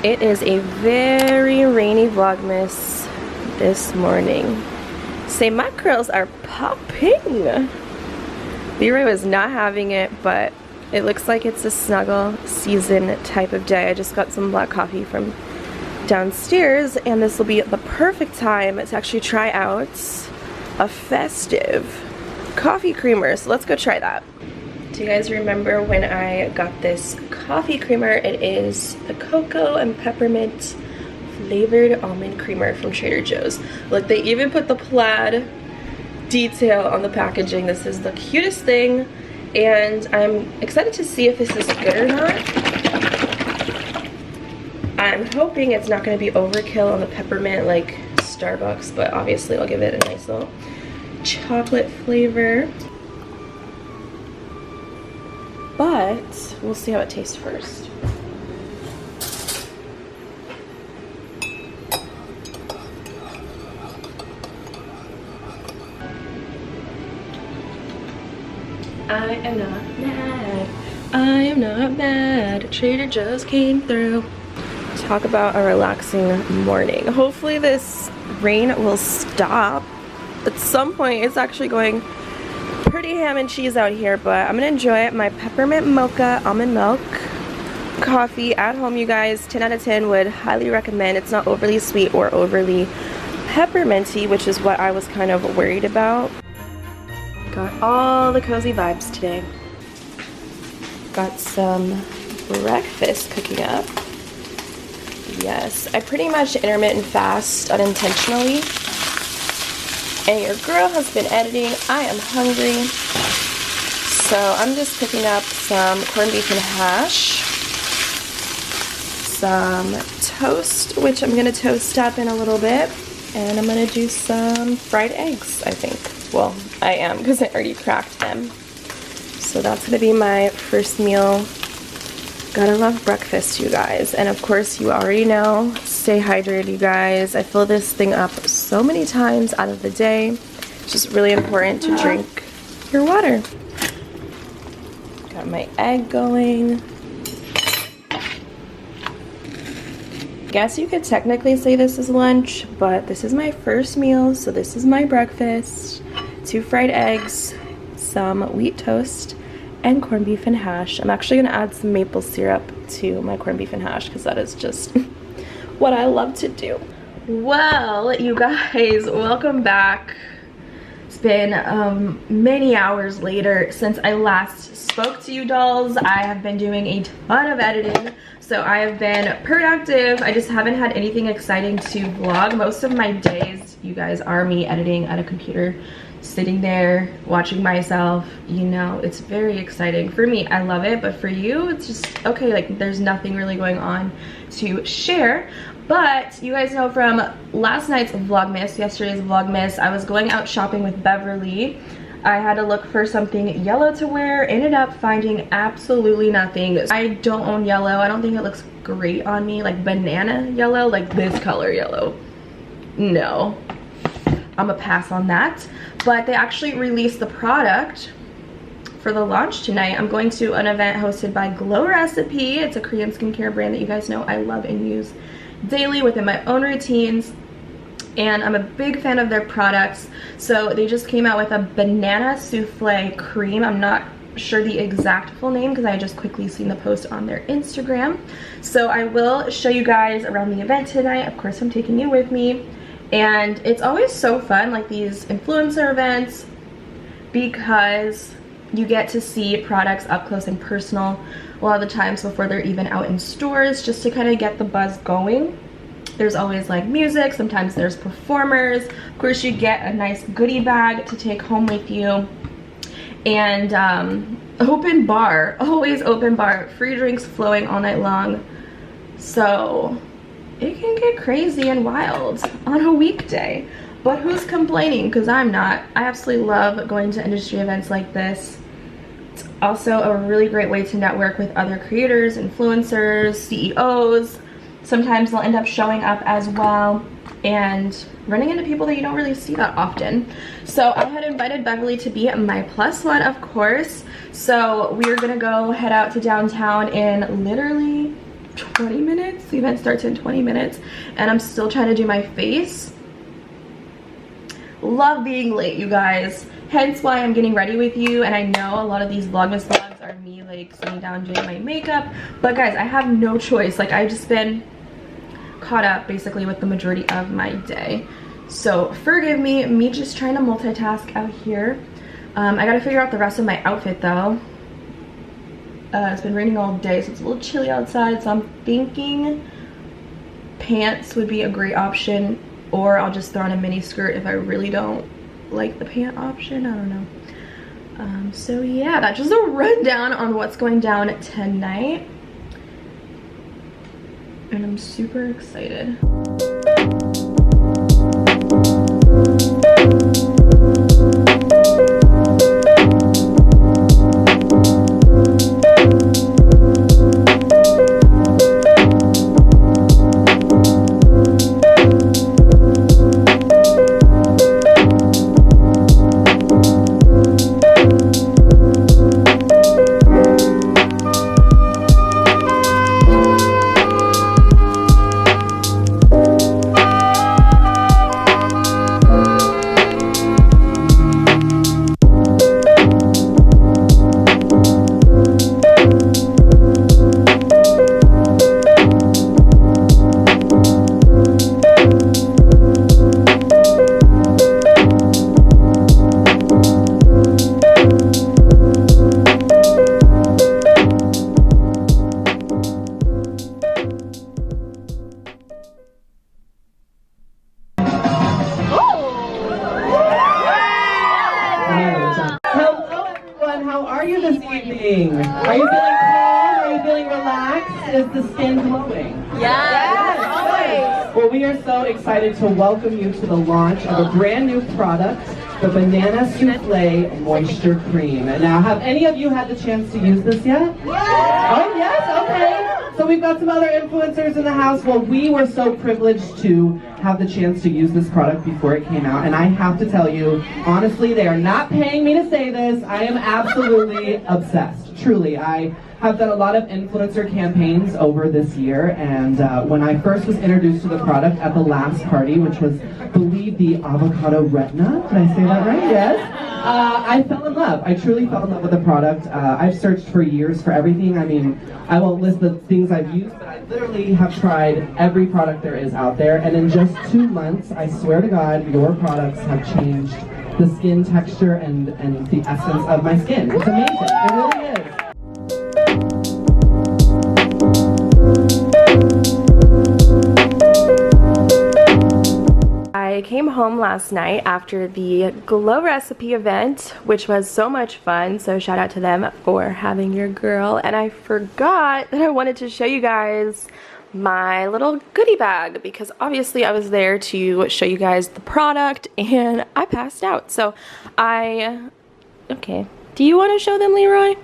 It is a very rainy Vlogmas this morning. Say, my curls are popping. Leroy was not having it, but it looks like it's a snuggle season type of day. I just got some black coffee from downstairs, and this will be the perfect time to actually try out a festive coffee creamer. So let's go try that. Do you guys remember when I got this coffee creamer? It is the cocoa and peppermint flavored almond creamer from Trader Joe's. Look, they even put the plaid detail on the packaging. This is the cutest thing, and I'm excited to see if this is good or not. I'm hoping it's not going to be overkill on the peppermint like Starbucks, but obviously I'll give it a nice little chocolate flavor. But we'll see how it tastes first. I am not mad. I am not mad. Trader Joe's came through. Talk about a relaxing morning. Hopefully this rain will stop. At some point it's actually going pretty ham and cheese out here, but I'm gonna enjoy it. My peppermint mocha almond milk coffee at home, you guys. 10 out of 10 would highly recommend. It's not overly sweet or overly pepperminty, which is what I was kind of worried about. Got all the cozy vibes today. Got some breakfast cooking up. Yes, I pretty much intermittent fast unintentionally. And your girl has been editing. I am hungry. So I'm just cooking up some corned beef and hash. Some toast, which I'm gonna toast up in a little bit. And I'm gonna do some fried eggs, I think. Well, I am, because I already cracked them. So that's gonna be my first meal. Gotta love breakfast, you guys. And of course, you already know, stay hydrated, you guys. I fill this thing up so many times out of the day. It's just really important to drink your water. Got my egg going. Guess you could technically say this is lunch, but this is my first meal, so this is my breakfast. 2 fried eggs, some wheat toast, and corned beef and hash. I'm actually gonna add some maple syrup to my corned beef and hash because that is just what I love to do. Well, you guys, welcome back. It's been many hours later since I last spoke to you dolls. I have been doing a ton of editing, so I have been productive. I just haven't had anything exciting to vlog. Most of my days, you guys, are me editing at a computer, sitting there watching myself. You know, it's very exciting for me. I love it, but for you it's just okay, like there's nothing really going on to share. But you guys know from last night's Vlogmas, yesterday's Vlogmas, I was going out shopping with Beverly. I had to look for something yellow to wear, ended up finding absolutely nothing. I don't own yellow. I don't think it looks great on me, like banana yellow, like this color yellow. No, I'm a pass on that. But they actually released the product for the launch tonight. I'm going to an event hosted by Glow Recipe. It's a Korean skincare brand that you guys know I love and use daily within my own routines, and I'm a big fan of their products. So they just came out with a banana souffle cream. I'm not sure the exact full name because I just quickly seen the post on their Instagram. So I will show you guys around the event tonight. Of course, I'm taking you with me. And it's always so fun, like these influencer events, because you get to see products up close and personal a lot of the times before they're even out in stores, just to kind of get the buzz going. There's always like music, sometimes there's performers. Of course, you get a nice goodie bag to take home with you. And open bar, always open bar, free drinks flowing all night long. So it can get crazy and wild on a weekday, but who's complaining? Because I'm not. I absolutely love going to industry events like this. It's also a really great way to network with other creators, influencers, CEOs. Sometimes they'll end up showing up as well and running into people that you don't really see that often. So I had invited Beverly to be my plus one, of course. So we're gonna go head out to downtown in literally 20 minutes. The event starts in 20 minutes and I'm still trying to do my face. Love being late, you guys. Hence why I'm getting ready with you. And I know a lot of these Vlogmas vlogs are me like sitting down doing my makeup. But guys, I have no choice. Like, I've just been caught up basically with the majority of my day. So forgive me just trying to multitask out here. I gotta figure out the rest of my outfit though. It's been raining all day, so it's a little chilly outside. So I'm thinking pants would be a great option, or I'll just throw on a mini skirt if I really don't like the pant option. I don't know. So yeah, that's just a rundown on what's going down tonight. And I'm super excited. Are you feeling calm? Are you feeling relaxed? Is the skin glowing? Yes, always. Well, we are so excited to welcome you to the launch of a brand new product, the Banana Souffle Moisture Cream. And now, have any of you had the chance to use this yet? Yes. Oh, yes? Okay. So we've got some other influencers in the house. Well, we were so privileged to have the chance to use this product before it came out. And I have to tell you, honestly, they are not paying me to say this. I am absolutely obsessed. Truly, I have done a lot of influencer campaigns over this year, and when I first was introduced to the product at the last party, which was, I believe, the avocado retina, did I say that right? Yes. I fell in love. I truly fell in love with the product. I've searched for years for everything. I mean, I won't list the things I've used, but I literally have tried every product there is out there, and in just 2 months, I swear to God, your products have changed the skin texture and the essence of my skin. It's amazing. It really is. I came home last night after the Glow Recipe event, which was so much fun, so shout out to them for having your girl. And I forgot that I wanted to show you guys my little goodie bag, because obviously I was there to show you guys the product and I passed out. So okay, do you want to show them, Leroy?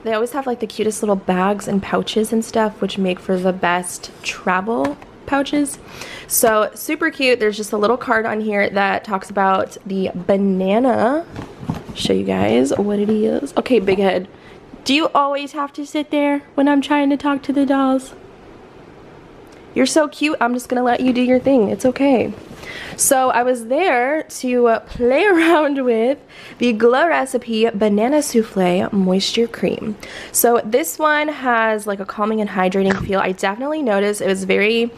They always have like the cutest little bags and pouches and stuff, which make for the best travel pouches. So super cute. There's just a little card on here that talks about the banana. Show you guys what it is. Okay, big head, do you always have to sit there when I'm trying to talk to the dolls? You're so cute. I'm just gonna let you do your thing. It's okay. So I was there to play around with the Glow Recipe Banana Souffle Moisture Cream. So this one has like a calming and hydrating feel. I definitely noticed it was very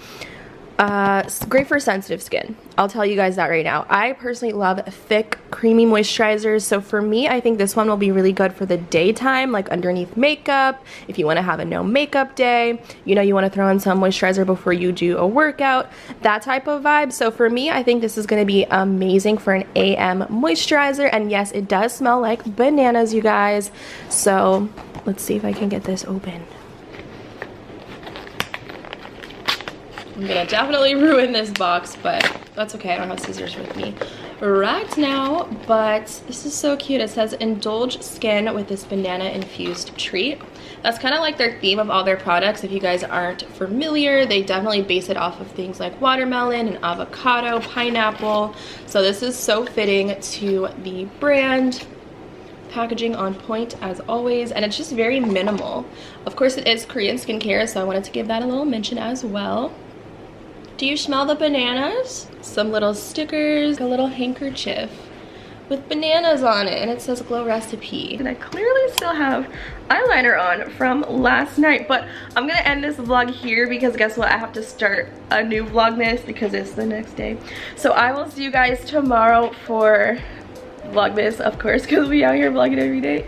great for sensitive skin. I'll tell you guys that right now. I personally love thick, creamy moisturizers. So for me, I think this one will be really good for the daytime, like underneath makeup. If you want to have a no makeup day, you know, you want to throw in some moisturizer before you do a workout, that type of vibe. So for me, I think this is going to be amazing for an AM moisturizer. And yes, it does smell like bananas, you guys. So let's see if I can get this open. I'm gonna definitely ruin this box, but that's okay. I don't have scissors with me right now, but this is so cute. It says indulge skin with this banana infused treat. That's kind of like their theme of all their products. If you guys aren't familiar, they definitely base it off of things like watermelon and avocado, pineapple. So this is so fitting to the brand. packaging on point as always, and it's just very minimal. Of course, it is Korean skincare, so I wanted to give that a little mention as well. Do you smell the bananas? Some little stickers, a little handkerchief with bananas on it, and it says glow recipe. And I clearly still have eyeliner on from last night, but I'm gonna end this vlog here because guess what? I have to start a new Vlogmas because it's the next day. So I will see you guys tomorrow for Vlogmas, of course, because we out here vlogging every day.